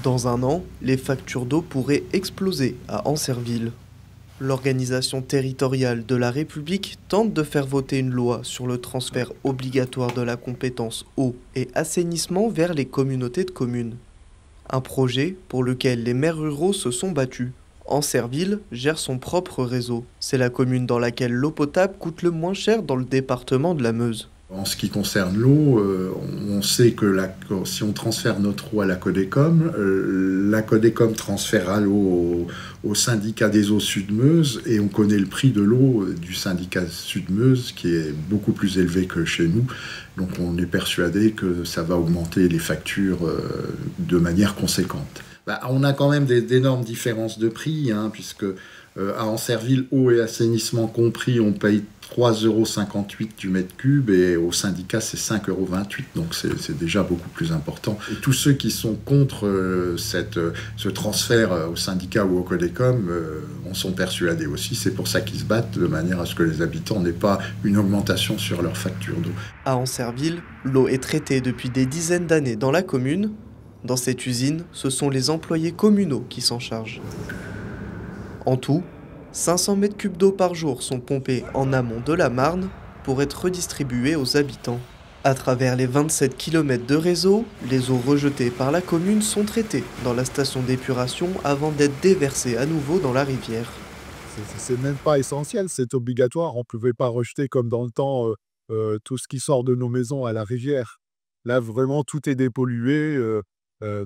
Dans un an, les factures d'eau pourraient exploser à Ancerville. L'organisation territoriale de la République tente de faire voter une loi sur le transfert obligatoire de la compétence eau et assainissement vers les communautés de communes. Un projet pour lequel les maires ruraux se sont battus. Ancerville gère son propre réseau. C'est la commune dans laquelle l'eau potable coûte le moins cher dans le département de la Meuse. En ce qui concerne l'eau, on sait que si on transfère notre eau à la Codecom transférera l'eau au syndicat des eaux Sud-Meuse et on connaît le prix de l'eau du syndicat Sud-Meuse qui est beaucoup plus élevé que chez nous. Donc on est persuadé que ça va augmenter les factures de manière conséquente. On a quand même d'énormes différences de prix, puisque à Ancerville, eau et assainissement compris, on paye 3,58 € du mètre cube et au syndicat, c'est 5,28 €. Donc c'est déjà beaucoup plus important. Et tous ceux qui sont contre ce transfert au syndicat ou au Codecom en sont persuadés aussi. C'est pour ça qu'ils se battent de manière à ce que les habitants n'aient pas une augmentation sur leur facture d'eau. À Ancerville, l'eau est traitée depuis des dizaines d'années dans la commune. Dans cette usine, ce sont les employés communaux qui s'en chargent. En tout, 500 mètres cubes d'eau par jour sont pompés en amont de la Marne pour être redistribués aux habitants. À travers les 27 km de réseau, les eaux rejetées par la commune sont traitées dans la station d'épuration avant d'être déversées à nouveau dans la rivière. C'est même pas essentiel, c'est obligatoire. On ne pouvait pas rejeter comme dans le temps tout ce qui sort de nos maisons à la rivière. Là, vraiment, tout est dépollué.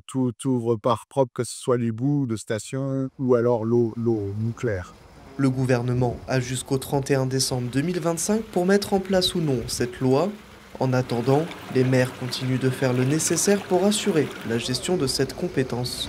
Tout repart propre, que ce soit les boues de station ou alors l'eau nucléaire. Le gouvernement a jusqu'au 31 décembre 2025 pour mettre en place ou non cette loi. En attendant, les maires continuent de faire le nécessaire pour assurer la gestion de cette compétence.